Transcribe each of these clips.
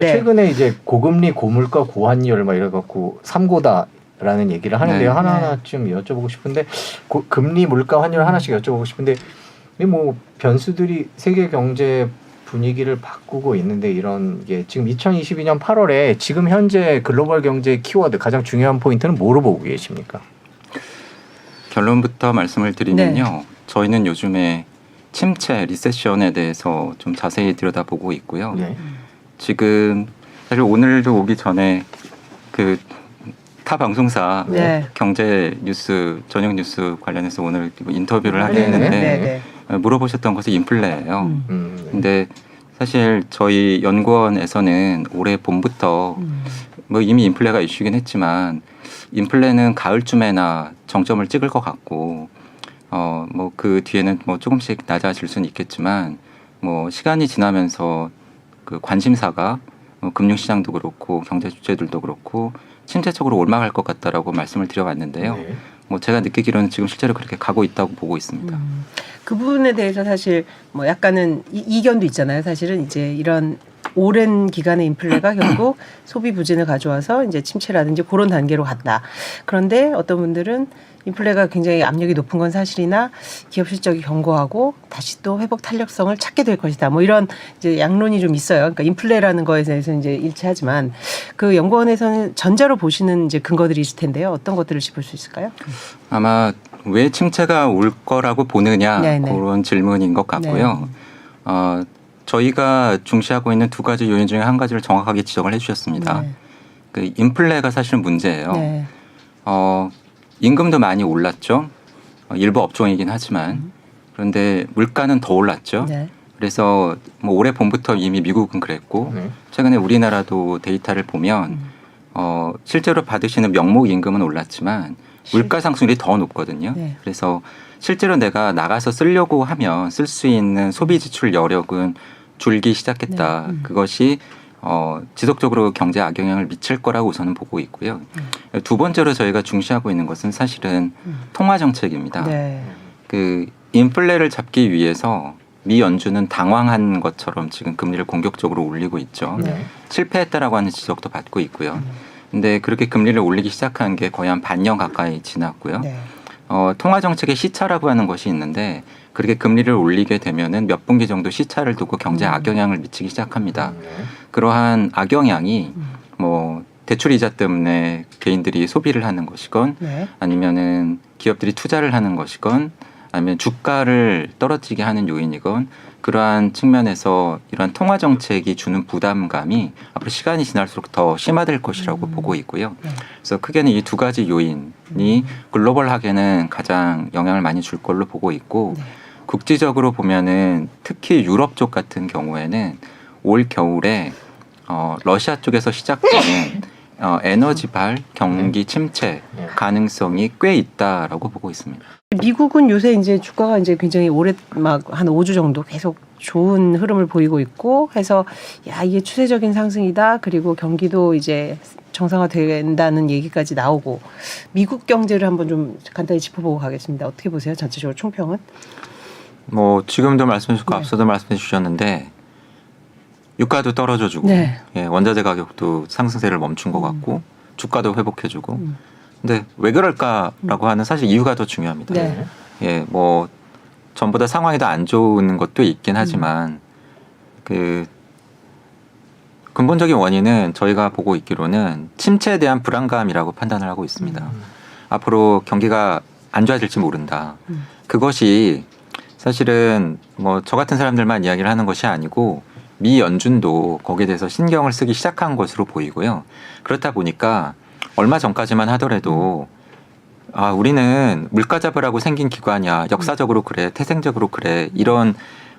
네. 최근에 이제 고금리, 고물가, 고환율 막 이래갖고 3고다라는 얘기를 하는데요. 네. 하나하나쯤 여쭤보고 싶은데 금리, 물가, 환율 하나씩 여쭤보고 싶은데 뭐 변수들이 세계 경제 분위기를 바꾸고 있는데 이런 게 지금 2022년 8월에 지금 현재 글로벌 경제 키워드 가장 중요한 포인트는 뭐로 보고 계십니까? 결론부터 말씀을 드리면요. 저희는 요즘에 침체, 리세션에 대해서 좀 자세히 들여다보고 있고요. 네. 지금 사실 오늘도 오기 전에 그 타 방송사 네. 경제 뉴스 저녁 뉴스 관련해서 오늘 인터뷰를 하게 네, 했는데 네. 물어보셨던 것은 인플레예요. 네. 근데 사실 저희 연구원에서는 올해 봄부터 뭐 이미 인플레가 이슈긴 했지만 인플레는 가을쯤에나 정점을 찍을 것 같고 뭐 그 뒤에는 뭐 조금씩 낮아질 수는 있겠지만 뭐 시간이 지나면서 그 관심사가 금융시장도 그렇고 경제 주체들도 그렇고 침체적으로 올라갈 것 같다라고 말씀을 드려봤는데요. 네. 뭐 제가 듣기로는 지금 실제로 그렇게 가고 있다고 보고 있습니다. 그 부분에 대해서 사실 뭐 약간은 이견도 있잖아요. 사실은 이제 이런 오랜 기간의 인플레가 결국 소비 부진을 가져와서 이제 침체라든지 그런 단계로 갔다. 그런데 어떤 분들은 인플레가 굉장히 압력이 높은 건 사실이나 기업 실적이 견고하고 다시 또 회복 탄력성을 찾게 될 것이다. 뭐 이런 이제 양론이 좀 있어요. 그러니까 인플레라는 거에 대해서 이제 일치하지만 그 연구원에서는 전자로 보시는 이제 근거들이 있을 텐데요. 어떤 것들을 짚을 수 있을까요? 아마 왜 침체가 올 거라고 보느냐 네네. 그런 질문인 것 같고요. 저희가 중시하고 있는 두 가지 요인 중에 한 가지를 정확하게 지적을 해주셨습니다. 네. 그 인플레가 사실은 문제예요. 네. 임금도 많이 올랐죠. 일부 업종이긴 하지만 그런데 물가는 더 올랐죠. 네. 그래서 뭐 올해 봄부터 이미 미국은 그랬고 네. 최근에 우리나라도 데이터를 보면 실제로 받으시는 명목 임금은 올랐지만 물가 상승률이 더 높거든요. 네. 그래서 실제로 내가 나가서 쓰려고 하면 쓸 수 있는 소비 지출 여력은 줄기 시작했다. 네. 그것이 지속적으로 경제 악영향을 미칠 거라고 우선은 보고 있고요. 두 번째로 저희가 중시하고 있는 것은 사실은 통화 정책입니다. 네. 그 인플레를 잡기 위해서 미 연준은 당황한 것처럼 지금 금리를 공격적으로 올리고 있죠. 네. 실패했다라고 하는 지적도 받고 있고요. 근데 그렇게 금리를 올리기 시작한 게 거의 한 반년 가까이 지났고요. 네. 통화 정책의 시차라고 하는 것이 있는데 그렇게 금리를 올리게 되면은 몇 분기 정도 시차를 두고 경제 악영향을 미치기 시작합니다. 그러한 악영향이 뭐 대출 이자 때문에 개인들이 소비를 하는 것이건 네. 아니면은 기업들이 투자를 하는 것이건 아니면 주가를 떨어지게 하는 요인이건 그러한 측면에서 이러한 통화 정책이 주는 부담감이 앞으로 시간이 지날수록 더 심화될 것이라고 보고 있고요. 네. 그래서 크게는 이 두 가지 요인이 글로벌하게는 가장 영향을 많이 줄 걸로 보고 있고 네. 국지적으로 보면은 특히 유럽 쪽 같은 경우에는 올 겨울에 러시아 쪽에서 시작되는 에너지발 경기 침체 가능성이 꽤 있다라고 보고 있습니다. 미국은 요새 이제 주가가 이제 굉장히 오래 막 한 5주 정도 계속 좋은 흐름을 보이고 있고 해서 야 이게 추세적인 상승이다. 그리고 경기도 이제 정상화된다는 얘기까지 나오고 미국 경제를 한번 좀 간단히 짚어보고 가겠습니다. 어떻게 보세요? 전체적으로 총평은? 뭐 지금도 말씀해 주셨고 네. 앞서도 말씀해 주셨는데 유가도 떨어져주고 네. 예, 원자재 가격도 상승세를 멈춘 것 같고 주가도 회복해주고 근데 왜 그럴까라고 하는 사실 이유가 더 중요합니다. 네. 예, 뭐 전보다 상황이 더 안 좋은 것도 있긴 하지만 그 근본적인 원인은 저희가 보고 있기로는 침체에 대한 불안감이라고 판단을 하고 있습니다. 앞으로 경기가 안 좋아질지 모른다. 그것이 사실은 뭐 저 같은 사람들만 이야기를 하는 것이 아니고 미 연준도 거기에 대해서 신경을 쓰기 시작한 것으로 보이고요. 그렇다 보니까 얼마 전까지만 하더라도 우리는 물가 잡으라고 생긴 기관이야. 역사적으로 그래. 태생적으로 그래. 이런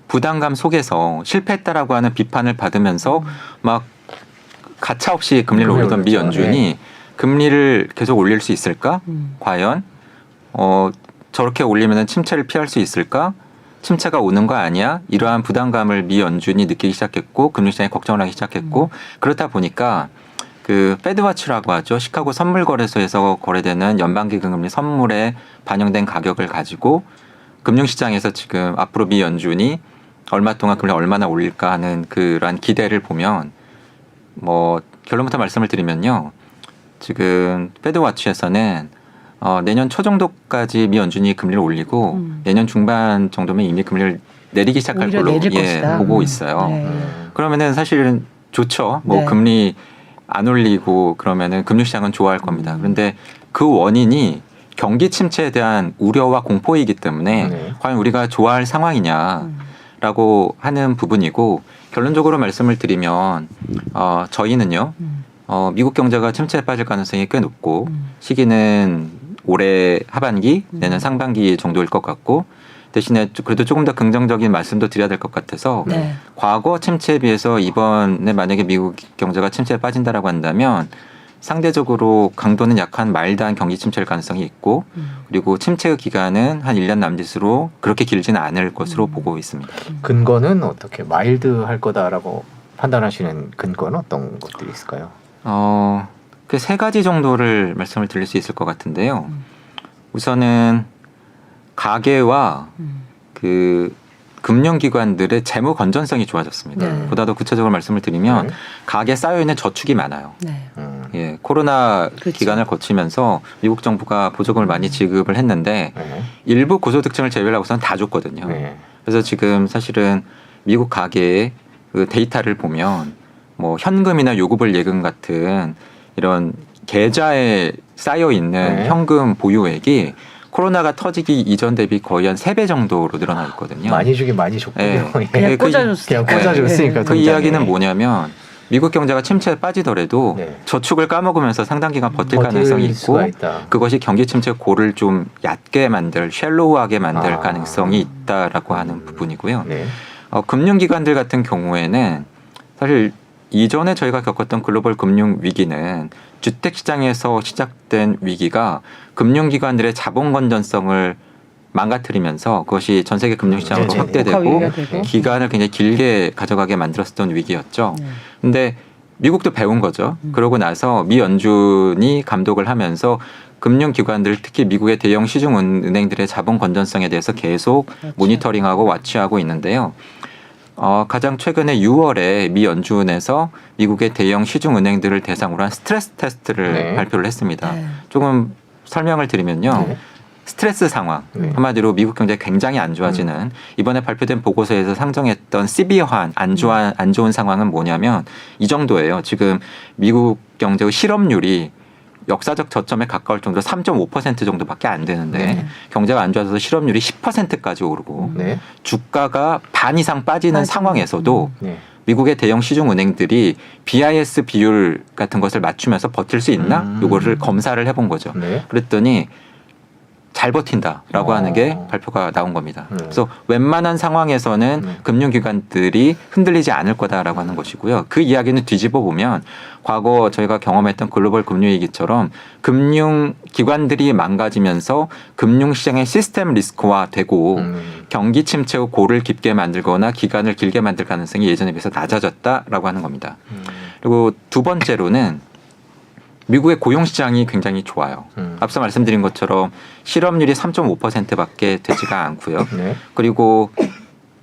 부담감 속에서 실패했다라고 하는 비판을 받으면서 막 가차없이 금리를 올리던 미 연준이 금리를 계속 올릴 수 있을까? 과연 저렇게 올리면 침체를 피할 수 있을까? 침체가 오는 거 아니야? 이러한 부담감을 미 연준이 느끼기 시작했고 금융시장이 걱정을 하기 시작했고 그렇다 보니까 그 페드와치라고 하죠. 시카고 선물거래소에서 거래되는 연방기금리 선물에 반영된 가격을 가지고 금융시장에서 지금 앞으로 미 연준이 얼마 동안 금리 얼마나 올릴까 하는 그러한 기대를 보면 뭐 결론부터 말씀을 드리면요. 지금 패드워치에서는 내년 초 정도까지 미 연준이 금리를 올리고 내년 중반 정도면 이미 금리를 내리기 시작할 오히려 걸로 내릴 것이다. 보고 있어요. 네. 그러면은 사실은 좋죠. 뭐 네. 금리 안 올리고 그러면은 금융시장은 좋아할 겁니다. 그런데 그 원인이 경기 침체에 대한 우려와 공포이기 때문에 네. 과연 우리가 좋아할 상황이냐라고 하는 부분이고 결론적으로 말씀을 드리면 저희는요. 미국 경제가 침체에 빠질 가능성이 꽤 높고 시기는 올해 하반기 내년 상반기 정도일 것 같고 대신에 그래도 조금 더 긍정적인 말씀도 드려야 될 것 같아서 네. 과거 침체에 비해서 이번에 만약에 미국 경제가 침체에 빠진다라고 한다면 상대적으로 강도는 약한 마일드한 경기 침체일 가능성이 있고 그리고 침체의 기간은 한 1년 남짓으로 그렇게 길지는 않을 것으로 보고 있습니다. 근거는 어떻게 마일드할 거다라고 판단하시는 근거는 어떤 것들이 있을까요? 그 세 가지 정도를 말씀을 드릴 수 있을 것 같은데요. 우선은 가계와 그 금융기관들의 재무 건전성이 좋아졌습니다. 네. 보다 더 구체적으로 말씀을 드리면 네. 가계에 쌓여있는 저축이 많아요. 네. 예, 코로나 그렇죠. 기간을 거치면서 미국 정부가 보조금을 많이 지급을 했는데 네. 일부 고소득층을 제외를 하고서는 다 줬거든요. 네. 그래서 지금 사실은 미국 가계의 그 데이터를 보면 뭐 현금이나 요구불 예금 같은 이런 계좌에 쌓여 있는 네. 현금 보유액이 코로나가 터지기 이전 대비 거의 한 3배 정도로 늘어나 있거든요. 많이 주긴 많이 줬군요. 네. 예. 그냥 그 꽂아줬어요. 그냥 꽂아줬으니까 그 통장에. 이야기는 뭐냐면 미국 경제가 침체에 빠지더라도 네. 저축을 까먹으면서 상당 기간 버틸 버틸 가능성이 있고 수가 있다. 그것이 경기 침체 골을 좀 얕게 만들, 쉘로우하게 만들 아. 가능성이 있다라고 하는 부분이고요. 네. 금융기관들 같은 경우에는 사실 이전에 저희가 겪었던 글로벌 금융 위기는 주택시장에서 시작된 위기가 금융기관들의 자본 건전성을 망가뜨리면서 그것이 전 세계 금융시장으로 네, 네. 확대되고 복합위기가 되고. 기간을 굉장히 길게 가져가게 만들었던 위기였죠. 네. 근데 미국도 배운 거죠. 그러고 나서 미 연준이 감독을 하면서 금융기관들 특히 미국의 대형 시중은행들의 자본 건전성에 대해서 계속 그렇죠. 모니터링하고 와치하고 있는데요. 가장 최근에 6월에 미 연준에서 미국의 대형 시중은행들을 대상으로 한 스트레스 테스트를 네. 발표를 했습니다. 네. 조금 설명을 드리면요. 네. 스트레스 상황, 네. 한마디로 미국 경제가 굉장히 안 좋아지는 이번에 발표된 보고서에서 상정했던 시비어한 안 좋은 상황은 뭐냐면 이 정도예요. 지금 미국 경제의 실업률이 역사적 저점에 가까울 정도로 3.5% 정도밖에 안 되는데 네. 경제가 안 좋아져서 실업률이 10%까지 오르고 네. 주가가 반 이상 빠지는 상황에서도 네. 미국의 대형 시중은행들이 BIS 비율 같은 것을 맞추면서 버틸 수 있나? 요거를 검사를 해본 거죠. 네. 그랬더니 잘 버틴다라고 하는 게 어. 발표가 나온 겁니다. 그래서 웬만한 상황에서는 금융기관들이 흔들리지 않을 거다라고 하는 것이고요. 그 이야기는 뒤집어 보면 과거 저희가 경험했던 글로벌 금융위기처럼 금융기관들이 망가지면서 금융시장의 시스템 리스크화되고 경기 침체 후 골을 깊게 만들거나 기간을 길게 만들 가능성이 예전에 비해서 낮아졌다라고 하는 겁니다. 그리고 두 번째로는 미국의 고용시장이 굉장히 좋아요. 앞서 말씀드린 것처럼 실업률이 3.5%밖에 되지가 않고요. 네. 그리고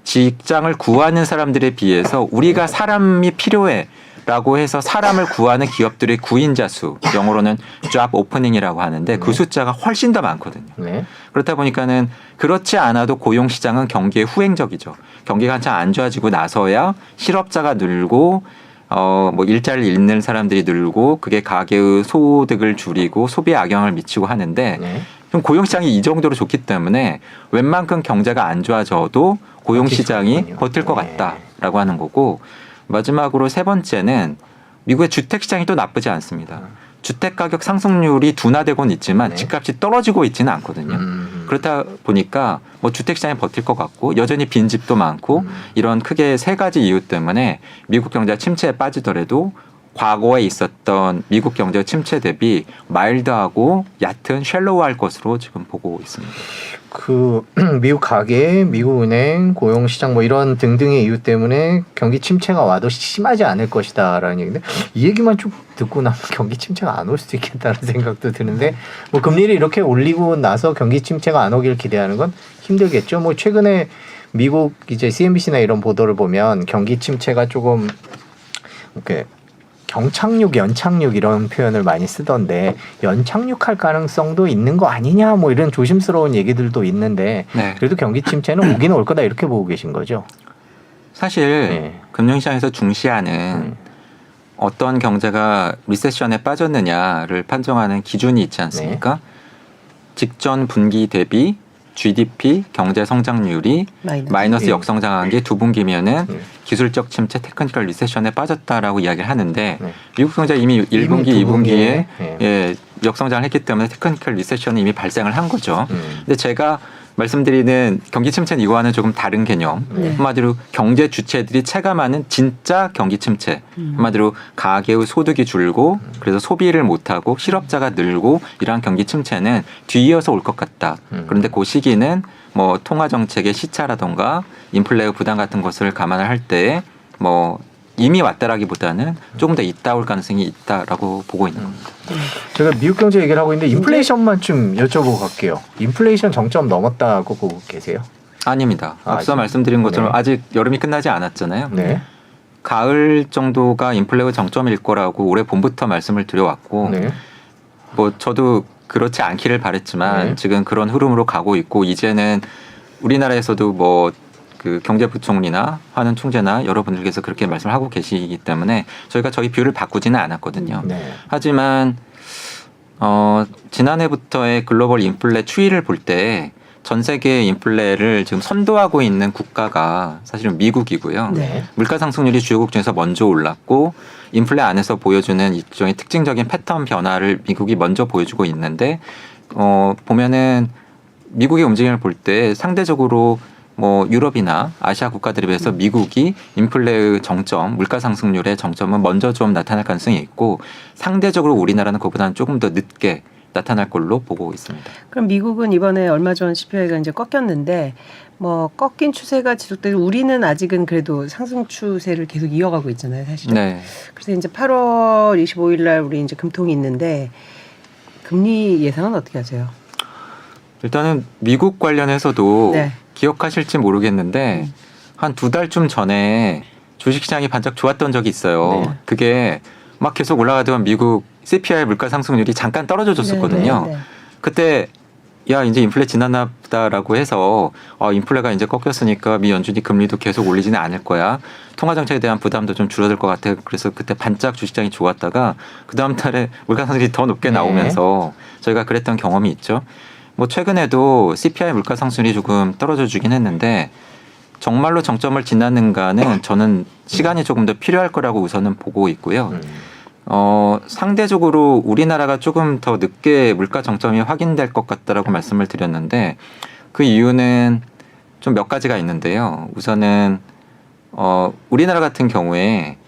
직장을 구하는 사람들에 비해서 우리가 사람이 필요해 라고 해서 사람을 구하는 기업들의 구인자 수, 영어로는 job opening이라고 하는데 그 숫자가 훨씬 더 많거든요. 네. 그렇다 보니까는 그렇지 않아도 고용시장은 경기에 후행적이죠. 경기가 한참 안 좋아지고 나서야 실업자가 늘고 뭐 일자리를 잃는 사람들이 늘고 그게 가계의 소득을 줄이고 소비에 악영향을 미치고 하는데 네. 좀 고용시장이 이 정도로 좋기 때문에 웬만큼 경제가 안 좋아져도 고용시장이 버틸 것 같다라고 하는 거고 마지막으로 세 번째는 미국의 주택시장이 또 나쁘지 않습니다. 주택가격 상승률이 둔화되고는 있지만 네. 집값이 떨어지고 있지는 않거든요. 그렇다 보니까 뭐 주택시장이 버틸 것 같고 여전히 빈집도 많고 이런 크게 세 가지 이유 때문에 미국 경제가 침체에 빠지더라도 과거에 있었던 미국 경제 침체 대비 마일드하고 얕은 쉘로우할 것으로 지금 보고 있습니다. 그 미국 가계, 미국 은행, 고용 시장 뭐 이런 등등의 이유 때문에 경기 침체가 와도 심하지 않을 것이다라는 얘기인데 이 얘기만 쭉 듣고 나면 경기 침체가 안 올 수도 있겠다는 생각도 드는데 뭐 금리를 이렇게 올리고 나서 경기 침체가 안 오길 기대하는 건 힘들겠죠. 뭐 최근에 미국 이제 CNBC나 이런 보도를 보면 경기 침체가 조금 이렇게 경착륙, 연착륙 이런 표현을 많이 쓰던데 연착륙할 가능성도 있는 거 아니냐 뭐 이런 조심스러운 얘기들도 있는데 네. 그래도 경기 침체는 오긴 올 거다 이렇게 보고 계신 거죠? 사실 네. 금융시장에서 중시하는 어떤 경제가 리세션에 빠졌느냐를 판정하는 기준이 있지 않습니까? 직전 분기 대비 GDP 경제 성장률이 마이너스 예. 역성장한 게 두 분기면은 네. 기술적 침체 테크니컬 리세션에 빠졌다라고 이야기를 하는데 네. 미국 경제 이미 1분기, 이미 2분기에 네. 예, 역성장을 했기 때문에 테크니컬 리세션이 이미 발생을 한 거죠. 근데 제가 말씀드리는 경기 침체는 이거와는 조금 다른 개념. 네. 한마디로 경제 주체들이 체감하는 진짜 경기 침체. 한마디로 가계의 소득이 줄고 그래서 소비를 못하고 실업자가 늘고 이러한 경기 침체는 뒤이어서 올 것 같다. 그런데 그 시기는 뭐 통화 정책의 시차라던가 인플레의 부담 같은 것을 감안을 할 때 뭐 이미 왔다라기보다는 조금 더 있다 올 가능성이 있다라고 보고 있는 겁니다. 제가 미국 경제 얘기를 하고 있는데 인플레이션만 좀 여쭤보고 갈게요. 인플레이션 정점 넘었다고 보고 계세요? 아닙니다. 앞서 아직? 말씀드린 것처럼 네. 아직 여름이 끝나지 않았잖아요. 네. 가을 정도가 인플레의 정점일 거라고 올해 봄부터 말씀을 드려왔고 네. 뭐 저도 그렇지 않기를 바랬지만 네. 지금 그런 흐름으로 가고 있고 이제는 우리나라에서도 뭐 그 경제부총리나 환은 총재나 여러분들께서 그렇게 말씀을 하고 계시기 때문에 저희가 저희 뷰를 바꾸지는 않았거든요. 네. 하지만 지난해부터의 글로벌 인플레 추이를 볼 때 전 세계 인플레를 지금 선도하고 있는 국가가 사실은 미국이고요. 네. 물가 상승률이 주요국 중에서 먼저 올랐고 인플레 안에서 보여주는 일종의 특징적인 패턴 변화를 미국이 먼저 보여주고 있는데 보면은 미국의 움직임을 볼 때 상대적으로 뭐 유럽이나 아시아 국가들에 비해서 미국이 인플레의 정점, 물가 상승률의 정점은 먼저 좀 나타날 가능성이 있고 상대적으로 우리나라는 그보다는 조금 더 늦게 나타날 걸로 보고 있습니다. 그럼 미국은 이번에 얼마 전 CPI가 이제 꺾였는데 뭐 꺾인 추세가 지속되고 우리는 아직은 그래도 상승 추세를 계속 이어가고 있잖아요, 사실은. 네. 그래서 이제 8월 25일 날 우리 이제 금통이 있는데 금리 예상은 어떻게 하세요? 일단은 미국 관련해서도 네. 기억하실지 모르겠는데 한 두 달쯤 전에 주식시장이 반짝 좋았던 적이 있어요. 네. 그게 막 계속 올라가던 미국 CPI 물가 상승률이 잠깐 떨어져 줬었거든요. 네, 네, 네. 그때 야 이제 인플레 지났나 보다라고 해서 인플레가 이제 꺾였으니까 미 연준이 금리도 계속 올리지는 않을 거야. 통화 정책에 대한 부담도 좀 줄어들 것 같아. 그래서 그때 반짝 주식시장이 좋았다가 그 다음 달에 물가 상승률이 더 높게 나오면서 저희가 그랬던 경험이 있죠. 뭐 최근에도 CPI 물가 상승률이 조금 떨어져 주긴 했는데 정말로 정점을 지났는가는 저는 시간이 조금 더 필요할 거라고 우선은 보고 있고요. 상대적으로 우리나라가 조금 더 늦게 물가 정점이 확인될 것 같다라고 말씀을 드렸는데 그 이유는 좀 몇 가지가 있는데요. 우선은 우리나라 같은 경우에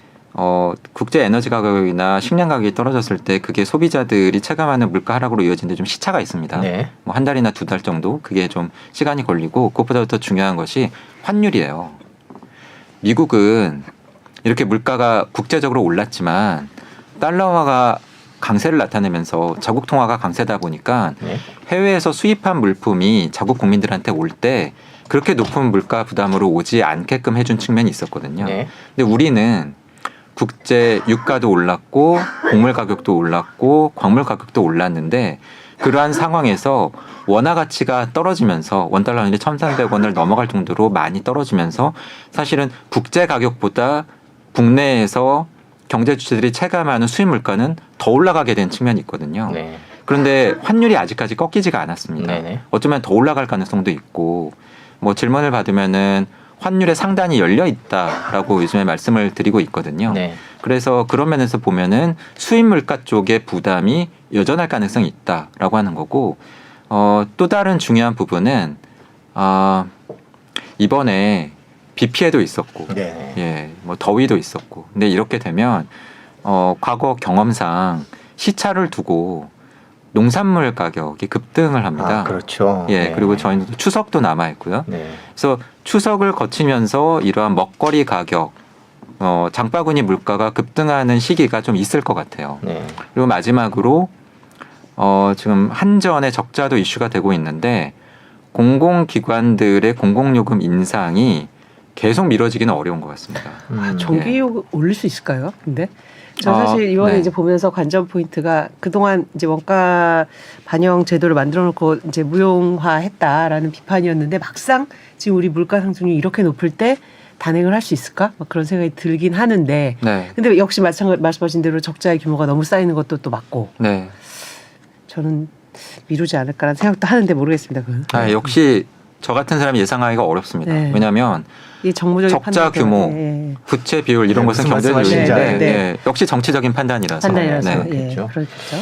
국제 에너지 가격이나 식량 가격이 떨어졌을 때 그게 소비자들이 체감하는 물가 하락으로 이어지는데 좀 시차가 있습니다. 네. 뭐 한 달이나 두 달 정도 그게 좀 시간이 걸리고 그것보다 더 중요한 것이 환율이에요. 미국은 이렇게 물가가 국제적으로 올랐지만 달러화가 강세를 나타내면서 자국 통화가 강세다 보니까 네. 해외에서 수입한 물품이 자국 국민들한테 올 때 그렇게 높은 물가 부담으로 오지 않게끔 해준 측면이 있었거든요. 네. 근데 우리는 국제 유가도 올랐고 곡물 가격도 올랐고 광물 가격도 올랐는데 그러한 상황에서 원화 가치가 떨어지면서 원달러 환율이 1,300원을 넘어갈 정도로 많이 떨어지면서 사실은 국제 가격보다 국내에서 경제 주체들이 체감하는 수입 물가는 더 올라가게 된 측면이 있거든요. 네. 그런데 환율이 아직까지 꺾이지가 않았습니다. 네네. 어쩌면 더 올라갈 가능성도 있고 뭐 질문을 받으면은 환율의 상단이 열려 있다라고 요즘에 말씀을 드리고 있거든요. 네. 그래서 그런 면에서 보면은 수입 물가 쪽의 부담이 여전할 가능성이 있다라고 하는 거고 또 다른 중요한 부분은 이번에 비 피해도 있었고 네. 예, 뭐 더위도 있었고 근데 이렇게 되면 과거 경험상 시차를 두고 농산물 가격이 급등을 합니다. 그렇죠. 예, 네. 그리고 저희는 추석도 남아 있고요. 네. 그래서 추석을 거치면서 이러한 먹거리 가격, 장바구니 물가가 급등하는 시기가 좀 있을 것 같아요. 네. 그리고 마지막으로 지금 한전의 적자도 이슈가 되고 있는데 공공기관들의 공공요금 인상이 계속 미뤄지기는 어려운 것 같습니다. 전기요 올릴 수 있을까요? 근데 저 아, 사실 이번에 네. 이제 보면서 관전 포인트가 그동안 이제 원가 반영 제도를 만들어 놓고 이제 무용화했다라는 비판이었는데 막상 지금 우리 물가 상승률이 이렇게 높을 때 단행을 할 수 있을까? 막 그런 생각이 들긴 하는데 네. 근데 역시 말씀하신 대로 적자의 규모가 너무 쌓이는 것도 또 맞고 네. 저는 미루지 않을까라는 생각도 하는데 모르겠습니다. 그건. 역시 저 같은 사람이 예상하기가 어렵습니다. 네. 왜냐하면 이 정무적인 적자 판단 때문에, 규모, 예, 부채 비율 이런 네, 것은 무슨 경제 말씀하시는지 요인인데 알겠네요. 역시 정치적인 판단이라서 판단이라서 네. 예, 그렇죠. 그렇겠죠.